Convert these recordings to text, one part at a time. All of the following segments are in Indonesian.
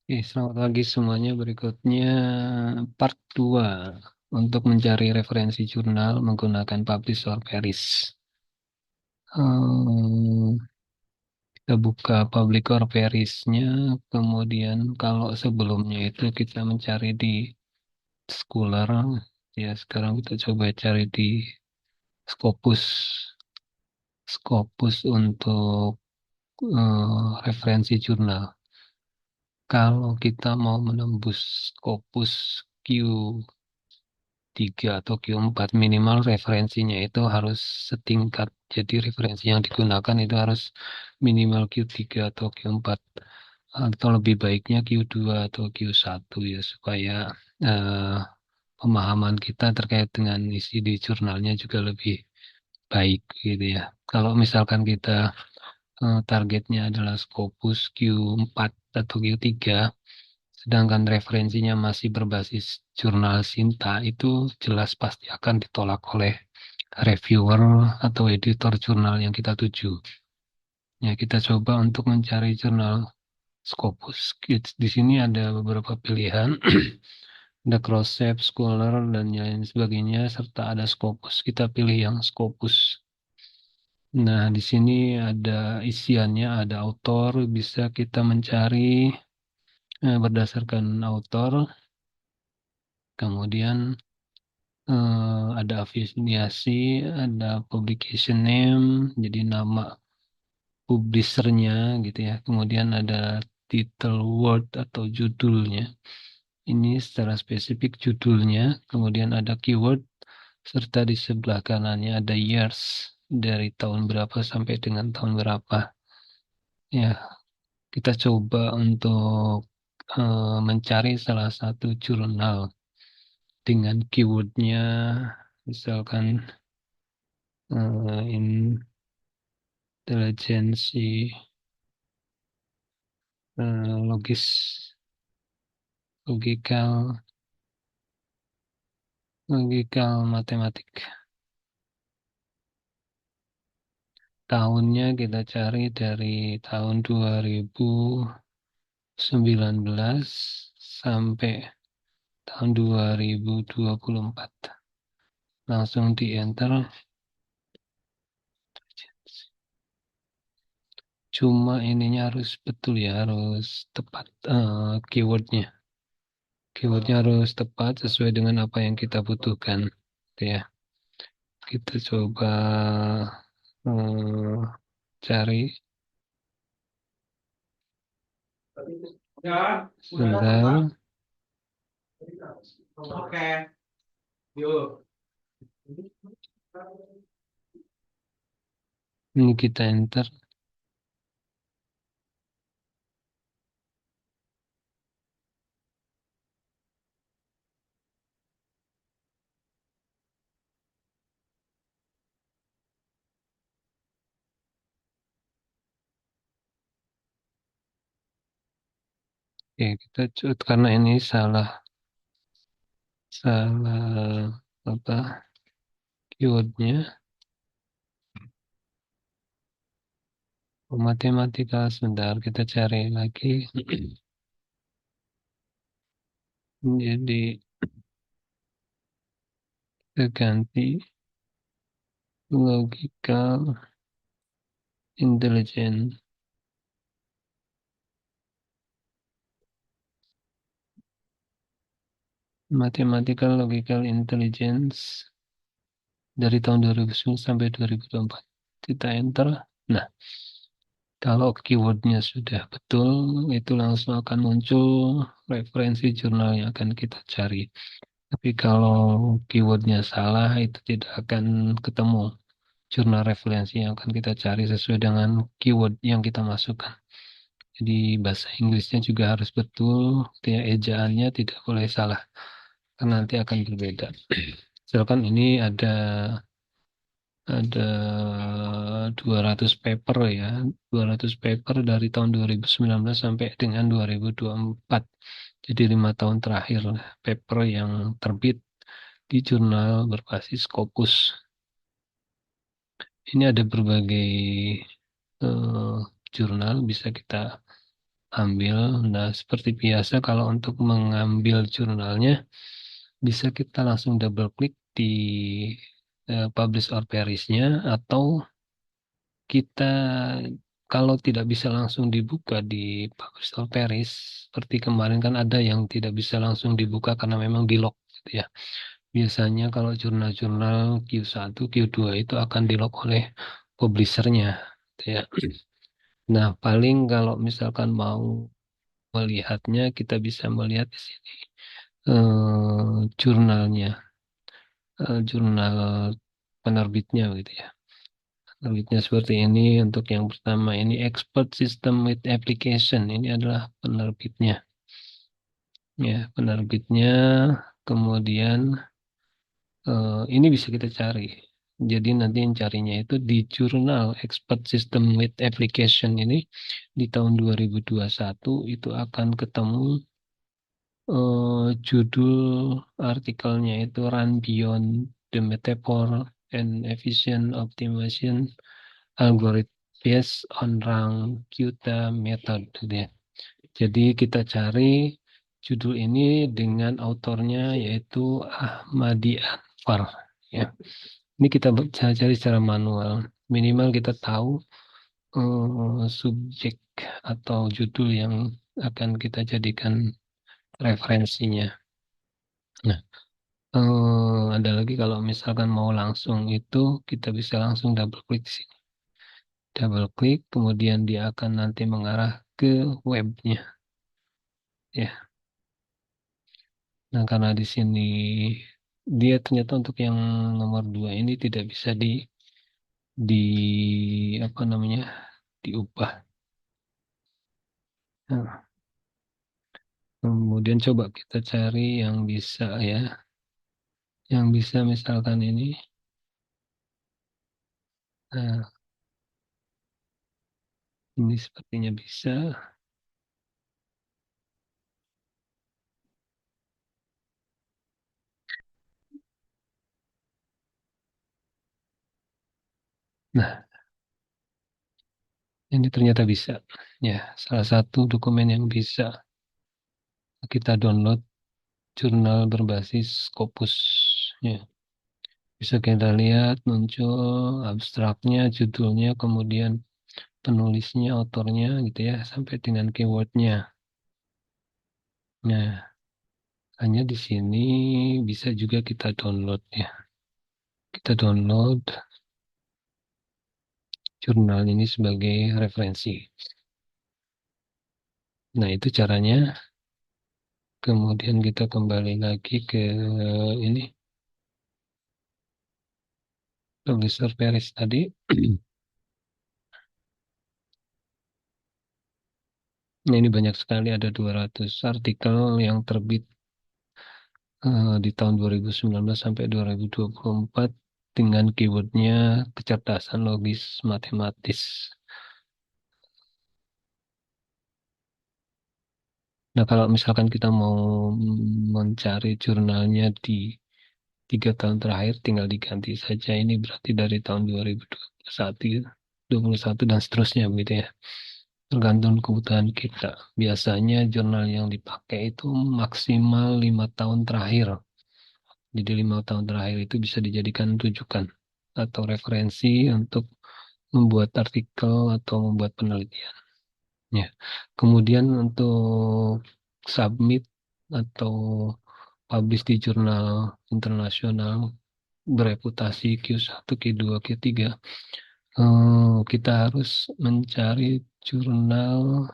Oke, selamat pagi semuanya. Berikutnya part 2 untuk mencari referensi jurnal menggunakan Publish or Perish. Hmm, kita buka Public or Perish-nya, kemudian kalau sebelumnya itu kita mencari di Scholar, ya sekarang kita coba cari di Scopus. Scopus untuk referensi jurnal. Kalau kita mau menembus Scopus Q3 atau Q4 minimal referensinya itu harus setingkat. Jadi referensi yang digunakan itu harus minimal Q3 atau Q4 atau lebih baiknya Q2 atau Q1 ya supaya eh, pemahaman kita terkait dengan isi di jurnalnya juga lebih baik gitu ya. Kalau misalkan kita targetnya adalah Scopus Q4 atau Q3, sedangkan referensinya masih berbasis jurnal Sinta, itu jelas pasti akan ditolak oleh reviewer atau editor jurnal yang kita tuju. Ya, kita coba untuk mencari jurnal Scopus. Di sini ada beberapa pilihan, ada Crossref, Scholar, dan lain sebagainya, serta ada Scopus. Kita pilih yang Scopus. Nah, di sini ada isiannya, ada author, bisa kita mencari berdasarkan author, kemudian ada afiliasi, ada publication name, jadi nama publishernya gitu ya. Kemudian ada title word atau judulnya. Ini secara spesifik judulnya. Kemudian ada keyword, serta di sebelah kanannya ada years, dari tahun berapa sampai dengan tahun berapa. Ya, kita coba untuk mencari salah satu jurnal dengan keywordnya, misalkan intelijensi logis, logikal, logikal matematik. Tahunnya kita cari dari tahun 2019 sampai tahun 2024. Langsung di enter. Cuma ininya harus betul ya, harus tepat keywordnya. Keywordnya harus tepat sesuai dengan apa yang kita butuhkan. Gitu ya. Kita coba eh, cari Ya, sebentar. oke. Yuk. Ini kita enter. Oke, kita karena ini salah salah apa keywordnya. Matematika sebentar kita cari lagi. Jadi kita ganti logical intelligence. Mathematical logical intelligence dari tahun 2009 sampai 2024. Kita enter. Nah, kalau keywordnya sudah betul, itu langsung akan muncul referensi jurnal yang akan kita cari. Tapi kalau keywordnya salah, itu tidak akan ketemu jurnal referensi yang akan kita cari sesuai dengan keyword yang kita masukkan. Jadi bahasa Inggrisnya juga harus betul, ya, ejaannya tidak boleh salah, karena nanti akan berbeda. Misalkan ini ada 200 paper ya, 200 paper dari tahun 2019 sampai dengan 2024. Jadi 5 tahun terakhir paper yang terbit di jurnal berbasis Scopus. Ini ada berbagai eh, jurnal bisa kita ambil. Nah, seperti biasa kalau untuk mengambil jurnalnya, bisa kita langsung double klik di publish or perish-nya, atau kita kalau tidak bisa langsung dibuka di publish or perish, seperti kemarin kan ada yang tidak bisa langsung dibuka karena memang di lock gitu ya. Biasanya kalau jurnal-jurnal Q1, Q2 itu akan di lock oleh publishernya gitu ya. Nah, paling kalau misalkan mau melihatnya, kita bisa melihat di sini jurnalnya, jurnal penerbitnya gitu ya. Penerbitnya seperti ini. Untuk yang pertama ini Expert System with Application, ini adalah penerbitnya. Ya, penerbitnya. Kemudian ini bisa kita cari. Jadi nanti yang carinya itu di jurnal Expert System with Application ini di tahun 2021 itu akan ketemu judul artikelnya itu Run Beyond the Metaphor and Efficient Optimization Algorithm Based on Rank Qt Method gitu ya. Jadi kita cari judul ini dengan autornya yaitu Ahmadi Anwar ya. Ini kita cari secara manual. Minimal kita tahu subjek atau judul yang akan kita jadikan referensinya. Nah, ada lagi kalau misalkan mau langsung itu kita bisa langsung double klik di sini. Double klik, kemudian dia akan nanti mengarah ke webnya. Ya, nah karena di sini dia ternyata untuk yang nomor dua ini tidak bisa di apa namanya diubah. Nah, kemudian coba kita cari yang bisa ya, yang bisa misalkan ini. Nah, ini sepertinya bisa. Nah, ini ternyata bisa. Ya, salah satu dokumen yang bisa kita download jurnal berbasis Scopus. Ya, bisa kita lihat muncul abstraknya, judulnya, kemudian penulisnya, autornya gitu ya, sampai dengan keywordnya. Nah, hanya di sini bisa juga kita download ya. Kita download jurnal ini sebagai referensi. Nah, itu caranya. Kemudian kita kembali lagi ke ini, publisher Paris tadi. Nah, ini banyak sekali, ada 200 artikel yang terbit di tahun 2019 sampai 2024 dengan keywordnya kecerdasan logis matematis. Nah, kalau misalkan kita mau mencari jurnalnya di 3 tahun terakhir, tinggal diganti saja. Ini berarti dari tahun 2021, 21 dan seterusnya begitu ya. Tergantung kebutuhan kita. Biasanya jurnal yang dipakai itu maksimal 5 tahun terakhir. Jadi 5 tahun terakhir itu bisa dijadikan rujukan atau referensi untuk membuat artikel atau membuat penelitian. Ya. Kemudian untuk submit atau publish di jurnal internasional bereputasi Q1, Q2, Q3, kita harus mencari jurnal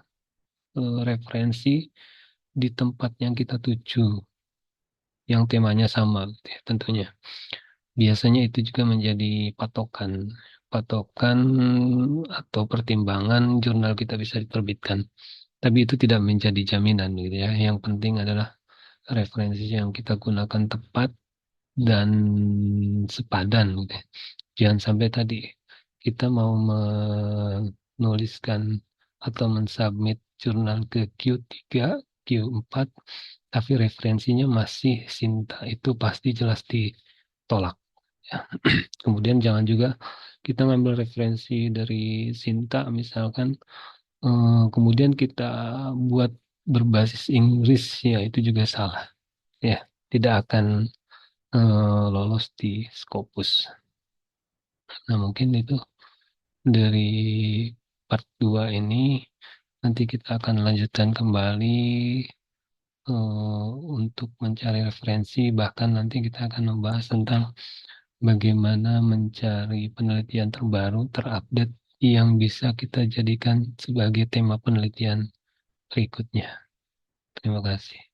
referensi di tempat yang kita tuju, yang temanya sama, gitu ya, tentunya. Biasanya itu juga menjadi patokan, patokan atau pertimbangan jurnal kita bisa diterbitkan. Tapi itu tidak menjadi jaminan, gitu ya. Yang penting adalah referensi yang kita gunakan tepat dan sepadan, gitu ya. Jangan sampai tadi kita mau menuliskan atau mensubmit jurnal ke Q3, Q4, tapi referensinya masih Sinta, itu pasti jelas ditolak. Ya. Kemudian jangan juga kita ngambil referensi dari Sinta, misalkan kemudian kita buat berbasis Inggris, ya itu juga salah. Ya, tidak akan lolos di Scopus. Nah, mungkin itu dari part 2 ini. Nanti kita akan lanjutkan kembali untuk mencari referensi. Bahkan nanti kita akan membahas tentang bagaimana mencari penelitian terbaru, terupdate, yang bisa kita jadikan sebagai tema penelitian berikutnya. Terima kasih.